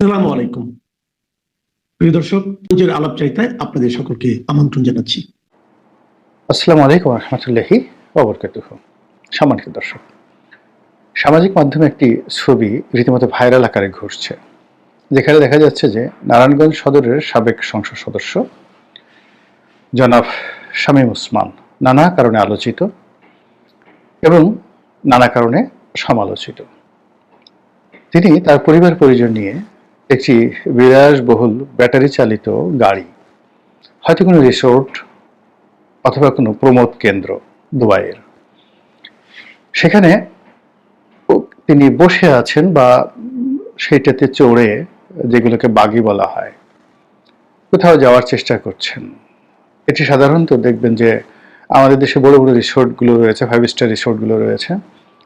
আসসালামু আলাইকুম। প্রিয় দর্শক, নিজের আলাপচারিতায় আপনাদের সকলকে আমন্ত্রণ জানাচ্ছি। আসসালামু আলাইকুম রহমতুল্লাহি ওবরকাতুহু। সম্মানিত দর্শক, সামাজিক মাধ্যমে একটি ছবি রীতিমতো ভাইরাল আকারে ঘুরছে, যেখানে দেখা যাচ্ছে যে নারায়ণগঞ্জ সদরের সাবেক সংসদ সদস্য জনাব শামীম ওসমান নানা কারণে আলোচিত এবং নানা কারণে সমালোচিত। তিনি তার পরিবার পরিজন নিয়ে একটি বিলাসবহুল ব্যাটারি চালিত গাড়ি, হয়তো কোনো রিসোর্ট অথবা কোনো প্রমোদ কেন্দ্র দুবাইয়ের, সেখানে তিনি বসে আছেন বা সেইটাতে চড়ে, যেগুলোকে বাগি বলা হয়, কোথাও যাওয়ার চেষ্টা করছেন। এটি সাধারণত দেখবেন যে আমাদের দেশে বড় বড় রিসোর্টগুলো রয়েছে, 5 স্টার রিসোর্টগুলো রয়েছে,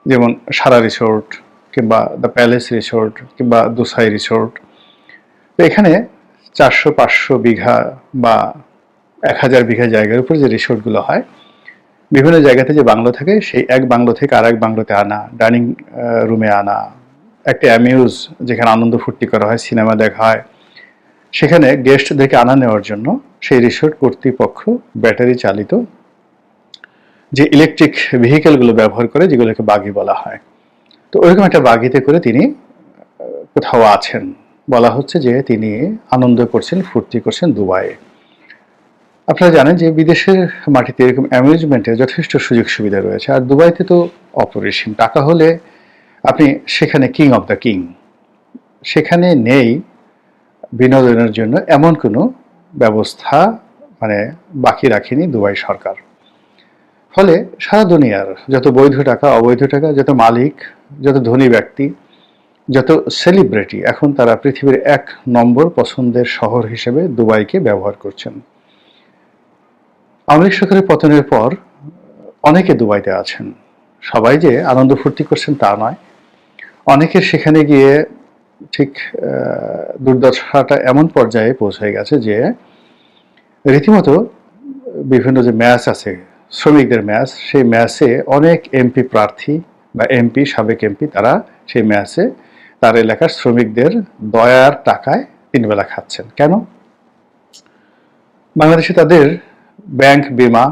যেমন সারা রিসোর্ট কিংবা দ্য প্যালেস রিসোর্ট কিংবা দুসাই রিসোর্ট। তো এখানে 400-500 বিঘা বা 1000 বিঘা জায়গার উপর যে রিসোর্টগুলো হয়, বিভিন্ন জায়গাতে যে বাংলো থাকে, সেই এক বাংলো থেকে আর এক বাংলোতে আনা, ডাইনিং রুমে আনা, একটা অ্যামিউজ যেখানে আনন্দ ফুর্তি করা হয়, সিনেমা দেখা হয়, সেখানে গেস্টদেরকে আনা নেওয়ার জন্য সেই রিসোর্ট কর্তৃপক্ষ ব্যাটারি চালিত যে ইলেকট্রিক ভেহিকেলগুলো ব্যবহার করে, যেগুলোকে বাগি বলা হয়। তো ওইরকম একটা বাগিতে করে তিনি কোথাও আছেন, বলা হচ্ছে যে তিনি আনন্দ করছেন, ফুর্তি করছেন দুবাইয়ে। আপনারা জানেন যে বিদেশের মাটিতে এরকম অ্যামিউজমেন্টের যথেষ্ট সুযোগ সুবিধা রয়েছে, আর দুবাইতে তো অপরিসীম টাকা হলে আপনি সেখানে কিং অফ দ্য কিং। সেখানে নেই বিনোদনের জন্য এমন কোনো ব্যবস্থা, মানে বাকি রাখেনি দুবাই সরকার। ফলে সারা দুনিয়ার যত বৈধ টাকা, অবৈধ টাকা, যত মালিক, যত ধনী ব্যক্তি, যত সেলিব্রিটি, এখন তারা পৃথিবীর 1 নম্বর পছন্দের শহর হিসেবে দুবাইকে ব্যবহার করছেন। আওয়ামী লীগ সরকারের পতনের পর অনেকে দুবাইতে আছেন। সবাই যে আনন্দ ফুর্তি করছেন তা নয়, অনেকের সেখানে গিয়ে ঠিক দুর্দশাটা এমন পর্যায়ে পৌঁছে গেছে যে রীতিমতো বিভিন্ন যে ম্যাচ আছে, শ্রমিকদের ম্যাচ, সেই ম্যাচে অনেক এমপি প্রার্থী বা এমপি, সাবেক এমপি, তারা সেই ম্যাচে তার এলাকার শ্রমিকদের দয়ার টাকায় 3 বেলা খাচ্ছেন। কেন? বাংলাদেশে তাদের ব্যাংক, বিমা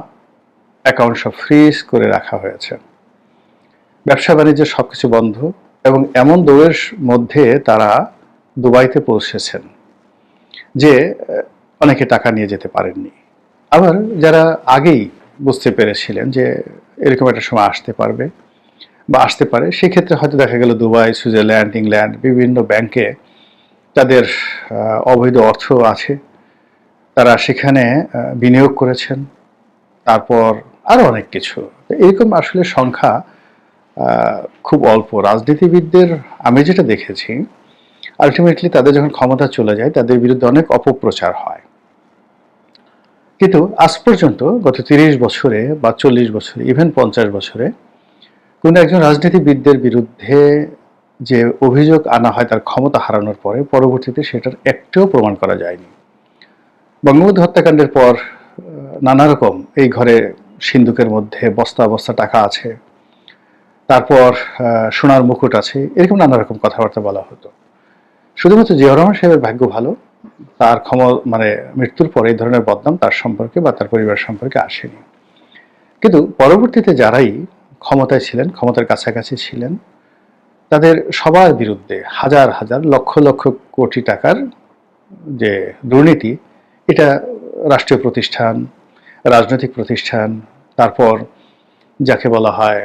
অ্যাকাউন্ট সব ফ্রিজ করে রাখা হয়েছে, ব্যবসা বাণিজ্য সবকিছু বন্ধ, এবং এমন দৌড়ের মধ্যে তারা দুবাইতে পৌঁছেছেন যে অনেকে টাকা নিয়ে যেতে পারেননি। আবার যারা আগেই বুঝতে পেরেছিলেন যে এরকম একটা সময় আসতে পারবে বা আসতে পারে, সেক্ষেত্রে হয়তো দেখা গেল দুবাই, সুইজারল্যান্ড, ইংল্যান্ড, বিভিন্ন ব্যাংকে তাদের অবৈধ অর্থ আছে, তারা সেখানে বিনিয়োগ করেছেন, তারপর আরও অনেক কিছু। এরকম আসলে সংখ্যা খুব অল্প। রাজনীতিবিদদের আমি যেটা দেখেছি, আলটিমেটলি তাদের যখন ক্ষমতা চলে যায়, তাদের বিরুদ্ধে অনেক অপপ্রচার হয়। কিন্তু আজ পর্যন্ত গত 30 বছরে বা 40 বছরে, ইভেন 50 বছরে, কোনো একজন রাজনীতিবিদদের বিরুদ্ধে যে অভিযোগ আনা হয় তার ক্ষমতা হারানোর পরে, পরবর্তীতে সেটার একটাও প্রমাণ করা যায়নি। বঙ্গবন্ধু হত্যাকাণ্ডের পর নানা রকম, এই ঘরে সিন্দুকের মধ্যে বস্তা বস্তা টাকা আছে, তারপর সোনার মুকুট আছে, এরকম নানা রকম কথাবার্তা বলা হতো। শুধুমাত্র জিয়াউর রহমান সাহেবের ভাগ্য ভালো, তার মানে মৃত্যুর পরে এই ধরনের বদনাম তার সম্পর্কে বা তার পরিবার সম্পর্কে আসেনি। কিন্তু পরবর্তীতে যারাই ক্ষমতায় ছিলেন, ক্ষমতার কাছাকাছি ছিলেন, তাদের সবার বিরুদ্ধে হাজার হাজার, লক্ষ লক্ষ কোটি টাকার যে দুর্নীতি, এটা রাষ্ট্রীয় প্রতিষ্ঠান, রাজনৈতিক প্রতিষ্ঠান, তারপর যাকে বলা হয়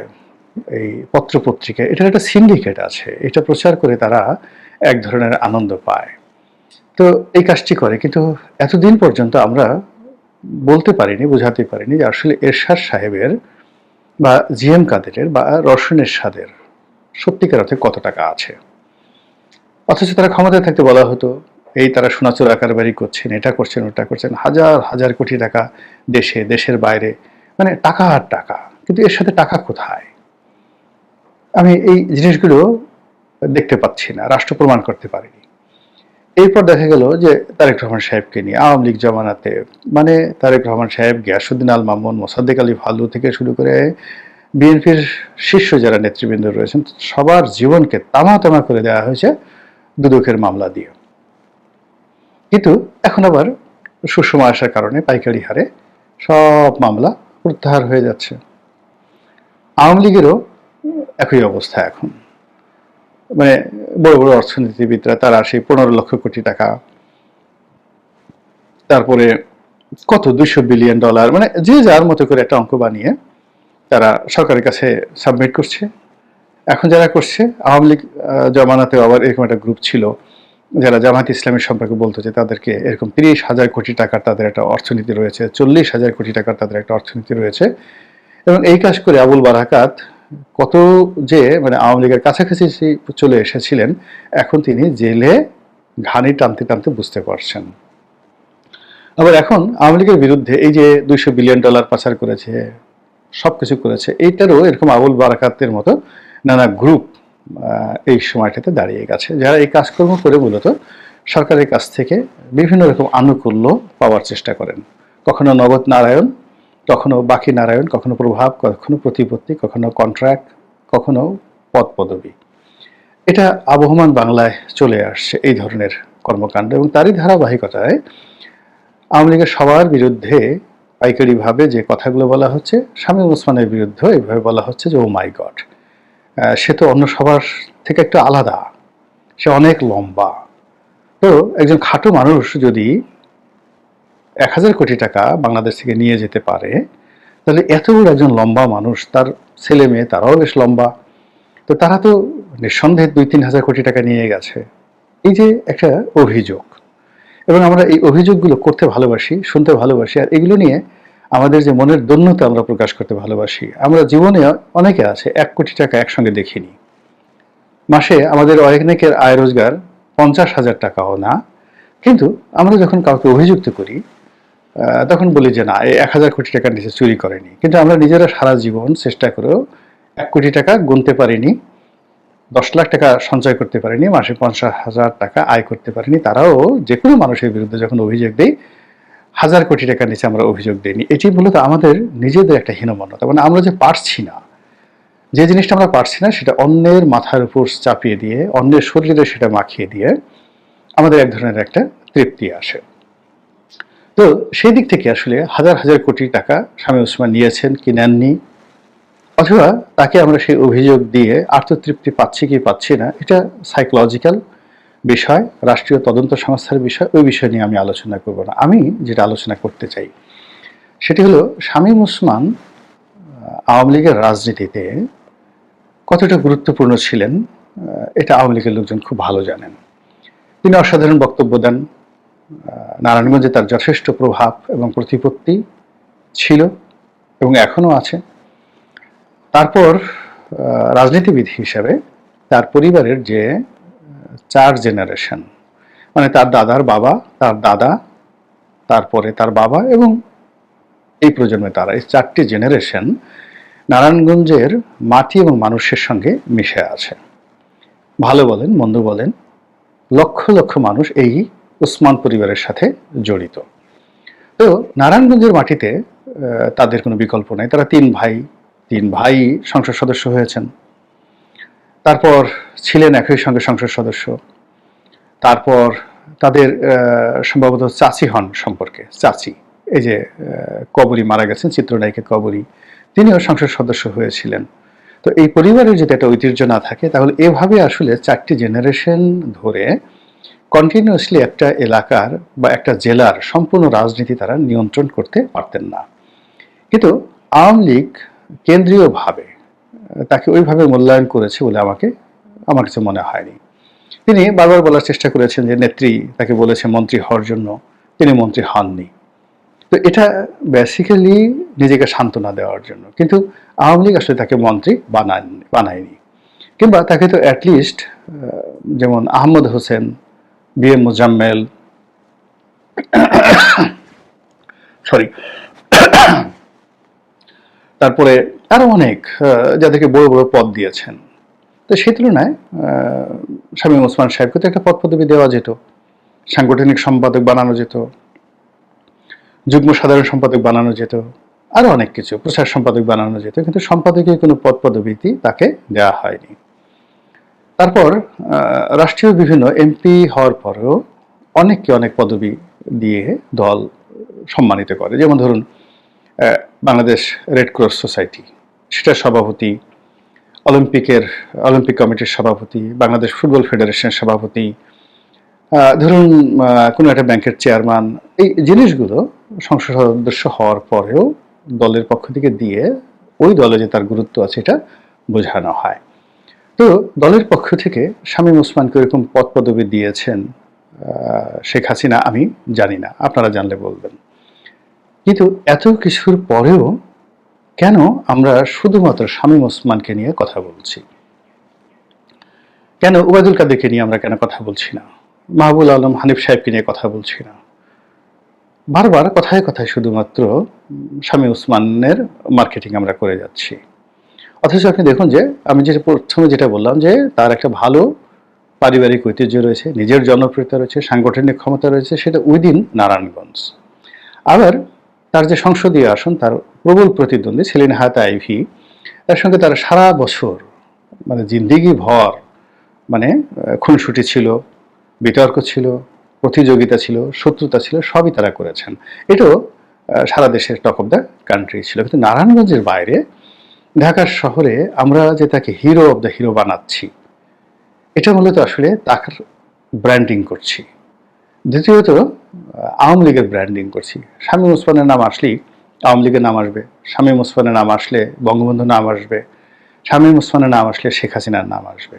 এই পত্রপত্রিকা, এটার একটা সিন্ডিকেট আছে, এটা প্রচার করে তারা এক ধরনের আনন্দ পায়। তো এই কাজটি করে, কিন্তু এতদিন পর্যন্ত আমরা বলতে পারিনি, বোঝাতে পারিনি যে আসলে এরশাদ সাহেবের বা জিএম কাদেরের বা রওশন এরশাদের সত্যিকার অর্থে কত টাকা আছে। অথচ তারা ক্ষমতায় থাকতে বলা হতো এই তারা সোনাচুর কারবারি করছেন, এটা করছেন, ওটা করছেন, হাজার হাজার কোটি টাকা দেশে, দেশের বাইরে, মানে টাকা আর টাকা। কিন্তু এর সাথে টাকা কোথায়? আমি এই জিনিসগুলো দেখতে পাচ্ছি না, রাষ্ট্র প্রমাণ করতে পারেনি। এরপর দেখা গেল যে তারেক রহমান সাহেবকে নিয়ে আওয়ামী লীগ জমানাতে, মানে তারেক রহমান সাহেব, গিয়াসউদ্দিন আল মামুন, মোসাদ্দেক আলী ভালু থেকে শুরু করে বিএনপির শীর্ষ যারা নেতৃবৃন্দ রয়েছেন, সবার জীবনকে তামা তামা করে দেওয়া হয়েছে দুদকের মামলা দিয়ে। কিন্তু এখন আবার সুষমা আসার কারণে পাইকারি হারে সব মামলা প্রত্যাহার হয়ে যাচ্ছে। আওয়ামী লীগেরও একই অবস্থা এখন। মানে বড় বড় অর্থনীতিবিদরা তারা সেই 15 লক্ষ কোটি টাকা, তারপরে কত $200 বিলিয়ন, মানে যে যার মতো করে একটা অঙ্ক বানিয়ে তারা সরকারের কাছে সাবমিট করছে। এখন যারা করছে, আওয়ামী লীগ জমানাতে আবার এরকম একটা গ্রুপ ছিল যারা জামায়াত ইসলামের সম্পর্কে বলতো যে তাদেরকে এরকম 30,000 কোটি টাকার তাদের একটা অর্থনীতি রয়েছে, 40,000 কোটি টাকার তাদের একটা অর্থনীতি রয়েছে। এবং এই কাজ করে আবুল বারাকাত কত যে মানে আওয়ামী লীগের কাছাকাছি চলে এসেছিলেন, এখন তিনি জেলে ঘানি টানতে টানতে বুঝতে পারছেন। আবার এখন আওয়ামী লীগের বিরুদ্ধে এই যে $200 বিলিয়ন পাচার করেছে, সবকিছু করেছে, এইটারও এরকম আবুল বারাকাতের মতো নানা গ্রুপ এই সময়টাতে দাঁড়িয়ে গেছে, যারা এই কাজকর্ম করে মূলত সরকারের কাছ থেকে বিভিন্ন রকম আনুকূল্য পাওয়ার চেষ্টা করেন। কখনো নগদ নারায়ণ, কখনো বাকি নারায়ণ, কখনো প্রভাব, কখনো প্রতিপত্তি, কখনো কন্ট্রাক্ট, কখনো পদ পদবি। এটা আবহমান বাংলায় চলে আসছে এই ধরনের কর্মকাণ্ড, এবং তারই ধারাবাহিকতায় আওয়ামী লীগের সবার বিরুদ্ধে পাইকারিভাবে যে কথাগুলো বলা হচ্ছে, শামীম ওসমানের বিরুদ্ধে এইভাবে বলা হচ্ছে যে ও মাই গড, সে তো অন্য সবার থেকে একটু আলাদা, সে অনেক লম্বা। তো একজন খাটো মানুষ যদি 1000 কোটি টাকা বাংলাদেশ থেকে নিয়ে যেতে পারে, তাহলে এত বড় একজন লম্বা মানুষ, তার ছেলে মেয়ে তারাও বেশ লম্বা, তো তারা তো নিঃসন্দেহে 2-3 হাজার কোটি টাকা নিয়ে গেছে। এই যে একটা অভিযোগ, এবং আমরা এই অভিযোগগুলো করতে ভালোবাসি, শুনতে ভালোবাসি, আর এগুলো নিয়ে আমাদের যে মনের দৈন্যতা আমরা প্রকাশ করতে ভালোবাসি। আমরা জীবনে অনেকে আছে 1 কোটি টাকা একসঙ্গে দেখিনি। মাসে আমাদের অনেকের আয় রোজগার 50,000 টাকাও না, কিন্তু আমরা যখন কাউকে অভিযুক্ত করি তখন বলি যে না, এই 1000 কোটি টাকার নিচে চুরি করেনি। কিন্তু আমরা নিজেরা সারা জীবন চেষ্টা করেও 1 কোটি টাকা গুনতে পারিনি, 10 লাখ টাকা সঞ্চয় করতে পারেনি, মাসে 50,000 টাকা আয় করতে পারেনি। তারাও যে কোনো মানুষের বিরুদ্ধে যখন অভিযোগ দেই, 1000 কোটি টাকার নিচে আমরা অভিযোগ দিইনি। এটি মূলত আমাদের নিজেদের একটা হীনমন্যতা। মানে আমরা যে পারছি না, যে জিনিসটা আমরা পারছি না সেটা অন্যের মাথার উপর চাপিয়ে দিয়ে, অন্যের শরীরে সেটা মাখিয়ে দিয়ে আমাদের এক ধরনের একটা তৃপ্তি আসে। তো সেই দিক থেকে আসলে হাজার হাজার কোটি টাকা শামীম ওসমান নিয়েছেন কি নেননি, অথবা তাকে আমরা সেই অভিযোগ দিয়ে আত্মতৃপ্তি পাচ্ছি কি পাচ্ছি না, এটা সাইকোলজিক্যাল বিষয়, রাষ্ট্রীয় তদন্ত সংস্থার বিষয়। ওই বিষয় নিয়ে আমি আলোচনা করব না। আমি যেটা আলোচনা করতে চাই সেটি হলো শামীম ওসমান আওয়ামী লীগের রাজনীতিতে কতটা গুরুত্বপূর্ণ ছিলেন, এটা আওয়ামী লীগের লোকজন খুব ভালো জানেন। তিনি অসাধারণ বক্তব্য দেন, নারায়ণগঞ্জে তার যথেষ্ট প্রভাব এবং প্রতিপত্তি ছিল এবং এখনো আছে। তারপর রাজনীতিবিদ হিসেবে তার পরিবারের যে 4 জেনারেশন, মানে তার দাদার বাবা, তার দাদা, তারপরে তার বাবা এবং এই প্রজন্মে তারা, এই 4টি জেনারেশন নারায়ণগঞ্জের মাটি এবং মানুষের সঙ্গে মিশে আছে। ভালো বলেন মন্দ বলেন, লক্ষ লক্ষ মানুষ এই ওসমান পরিবারের সাথে জড়িত। তো নারায়ণগঞ্জের মাটিতে তাদের কোনো বিকল্প নাই। তারা 3 ভাই সংসদ সদস্য হয়েছেন, তারপর ছিলেন একই সঙ্গে সংসদ সদস্য, তারপর তাদের সম্ভবত চাচি হন সম্পর্কে, চাচি, এই যে কবরী মারা গেছেন, চিত্রনায়িকা কবরী, তিনিও সংসদ সদস্য হয়েছিলেন। তো এই পরিবারের যদি একটা ঐতিহ্য না থাকে, তাহলে এভাবে আসলে 4টি জেনারেশন ধরে কন্টিনিউয়াসলি একটা এলাকার বা একটা জেলার সম্পূর্ণ রাজনীতি তারা নিয়ন্ত্রণ করতে পারতেন না। কিন্তু আওয়ামী লীগ কেন্দ্রীয়ভাবে তাকে ওইভাবে মূল্যায়ন করেছে বলে আমার কাছে মনে হয়নি। তিনি বারবার বলার চেষ্টা করেছেন যে নেত্রী তাকে বলেছে মন্ত্রী হওয়ার জন্য, তিনি মন্ত্রী হননি। তো এটা বেসিক্যালি নিজেকে সান্ত্বনা দেওয়ার জন্য, কিন্তু আওয়ামী লীগ আসলে তাকে মন্ত্রী বানায়নি। কিংবা তাকে তো অ্যাটলিস্ট যেমন আহমদ হোসেন, BM মোজাম্মেল, তারপরে আরো অনেক যাদেরকে বড় বড় পদ দিয়েছেন, তো সেই তুলনায় শামীম ওসমান সাহেবকে তো একটা পদ পদবি দেওয়া যেত, সাংগঠনিক সম্পাদক বানানো যেত, যুগ্ম সাধারণ সম্পাদক বানানো যেত, আরো অনেক কিছু, প্রচার সম্পাদক বানানো যেত, কিন্তু সম্পাদকীয় কোনো পদ পদবি তাকে দেওয়া হয়নি। তারপর রাষ্ট্রীয় বিভিন্ন MP হওয়ার পরেও অনেককে অনেক পদবি দিয়ে দল সম্মানিত করে। যেমন ধরুন বাংলাদেশ রেড ক্রস সোসাইটি, সেটার সভাপতি, অলিম্পিক কমিটির সভাপতি, বাংলাদেশ ফুটবল ফেডারেশনের সভাপতি, ধরুন কোনো একটা ব্যাংকের চেয়ারম্যান, এই জিনিসগুলো সংসদ সদস্য হওয়ার পরেও দলের পক্ষ থেকে দিয়ে ওই দলে যে তার গুরুত্ব আছে এটা বোঝানো হয়। তো দলের পক্ষ থেকে শামীম ওসমানকে এরকম পদ পদবি দিয়েছেন শেখ হাসিনা, আমি জানি না, আপনারা জানলে বলবেন। কিন্তু এত কিছুর পরেও কেন আমরা শুধুমাত্র শামীম ওসমানকে নিয়ে কথা বলছি? কেন ওবায়দুল কাদেরকে নিয়ে আমরা কেন কথা বলছি না? মাহবুল আলম হানিফ সাহেবকে নিয়ে কথা বলছি না? বারবার কথায় কথায় শুধুমাত্র শামীম ওসমানের মার্কেটিং আমরা করে যাচ্ছি। অথচ আপনি দেখুন যে আমি প্রথমে যেটা বললাম যে তার একটা ভালো পারিবারিক ঐতিহ্য রয়েছে, নিজের জনপ্রিয়তা রয়েছে, সাংগঠনিক ক্ষমতা রয়েছে, সেটা উইদিন নারায়ণগঞ্জ। আবার তার যে সংসদীয় আসন, তার প্রবল প্রতিদ্বন্দ্বী সেলিনা হায়াত আইভী, তার সঙ্গে তার সারা বছর মানে জিন্দিগি ভর মানে খুনসুটি ছিল, বিতর্ক ছিল, প্রতিযোগিতা ছিল, শত্রুতা ছিল, সবই তারা করেছেন। এটাও সারা দেশের টক অফ দ্য কান্ট্রি ছিল। কিন্তু নারায়ণগঞ্জের বাইরে ঢাকার শহরে আমরা যে তাকে হিরো অব দ্য হিরো বানাচ্ছি, এটা মূলত আসলে তার ব্র্যান্ডিং করছি। দ্বিতীয়ত আওয়ামী লীগের ব্র্যান্ডিং করছি। শামীম ওসমানের নাম আসলেই আওয়ামী লীগের নাম আসবে, শামীম ওসমানের নাম আসলে বঙ্গবন্ধুর নাম আসবে, শামীম ওসমানের নাম আসলে শেখ হাসিনার নাম আসবে।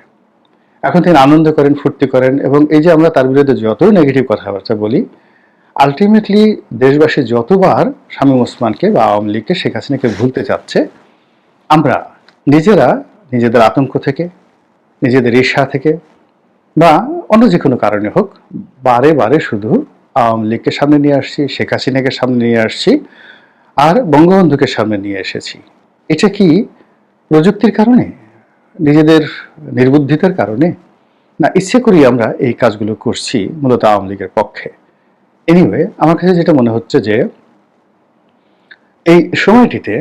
এখন তিনি আনন্দ করেন, ফুর্তি করেন, এবং এই যে আমরা তার বিরুদ্ধে যতই নেগেটিভ কথাবার্তা বলি, আলটিমেটলি দেশবাসী যতবার শামীম ওসমানকে বা আওয়ামী লীগকে, শেখ হাসিনাকে ভুলতে চাচ্ছে, আমরা নিজেরা নিজেদের আতঙ্ক থেকে, নিজেদের ঈর্ষা থেকে বা অন্য যে কোনো কারণে হোক বারে বারে শুধু আওয়ামী লীগকে সামনে নিয়ে আসছি, শেখ হাসিনাকে সামনে নিয়ে আসছি, আর বঙ্গবন্ধুকে সামনে নিয়ে এসেছি। এটা কি প্রযুক্তির কারণে, নিজেদের নির্বুদ্ধিতার কারণে, না ইচ্ছে করি আমরা এই কাজগুলো করছি মূলত আওয়ামী লীগের পক্ষে? এনিওয়ে, আমার কাছে যেটা মনে হচ্ছে যে এই সময়টিতে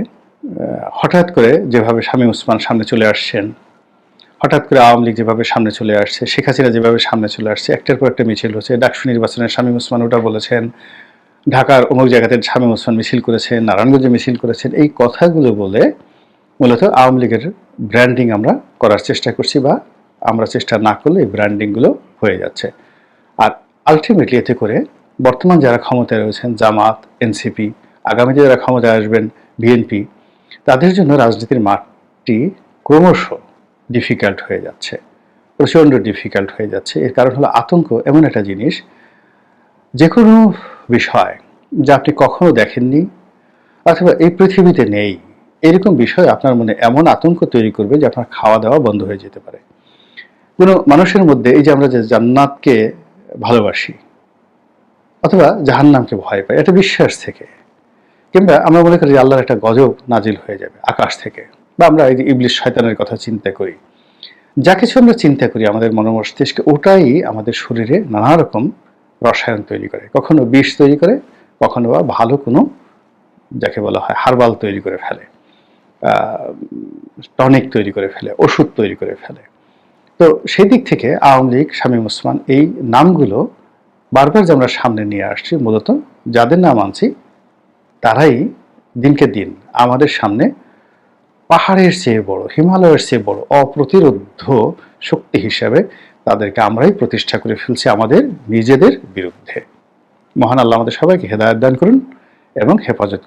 হঠাৎ করে যেভাবে শামীম ওসমান সামনে চলে আসছেন, হঠাৎ করে আওয়ামী লীগ যেভাবে সামনে চলে আসছে, শেখ হাসিনা যেভাবে সামনে চলে আসছে, একটার পর একটা মিছিল হচ্ছে। ডাকসু নির্বাচনে শামীম ওসমান ওটা বলেছেন, ঢাকার অমুক জায়গাতে শামীম ওসমান মিছিল করেছেন, নারায়ণগঞ্জে মিছিল করেছেন, এই কথাগুলো বলে মূলত আওয়ামী লীগের ব্র্যান্ডিং আমরা করার চেষ্টা করছি, বা আমরা চেষ্টা না করলে এই ব্র্যান্ডিংগুলো হয়ে যাচ্ছে। আর আলটিমেটলি এতে করে বর্তমান যারা ক্ষমতায় রয়েছেন, জামাত, এনসিপি, আগামীতে যারা ক্ষমতায় আসবেন, বিএনপি, তাদের জন্য রাজনীতির মাঠটি ক্রমশ ডিফিকাল্ট হয়ে যাচ্ছে, প্রচণ্ড ডিফিকাল্ট হয়ে যাচ্ছে। এর কারণ হলো আতঙ্ক এমন একটা জিনিস, যে কোনো বিষয় যা আপনি কখনো দেখেননি অথবা এই পৃথিবীতে নেই, এরকম বিষয় আপনার মনে এমন আতঙ্ক তৈরি করবে যে আপনার খাওয়া দাওয়া বন্ধ হয়ে যেতে পারে। কোনো মানুষের মধ্যে এই যে আমরা যে জান্নাতকে ভালোবাসি অথবা জাহান্নামকে ভয় পাই, এটা বিশ্বাস থেকে, কিংবা আমরা মনে করি যে আল্লাহর একটা গজব নাজিল হয়ে যাবে আকাশ থেকে, বা আমরা এই যে ইবলিশ শয়তানের কথা চিন্তা করি, যা কিছু আমরা চিন্তা করি আমাদের মনোমস্তিষ্কে, ওটাই আমাদের শরীরে নানা রকম রসায়ন তৈরি করে, কখনো বিষ তৈরি করে, কখনো বা ভালো কোনো যাকে বলা হয় হার্বাল তৈরি করে ফেলে, টনিক তৈরি করে ফেলে, ওষুধ তৈরি করে ফেলে। তো সেই দিক থেকে আওয়ামী লীগ, শামীম ওসমান, এই নামগুলো বারবার যে আমরা সামনে নিয়ে আসছি, মূলত যাদের নাম আনছি তারাই দিনকে দিন আমাদের সামনে পাহাড়ের চেয়ে বড়, হিমালয়ের চেয়ে বড় অপ্রতিরোধ্য শক্তি হিসাবে তাদেরকে আমরাই প্রতিষ্ঠা করে ফেলছি আমাদের নিজেদের বিরুদ্ধে। মহান আল্লাহ আমাদের সবাইকে হেদায়েত দান করুন এবং হেফাজত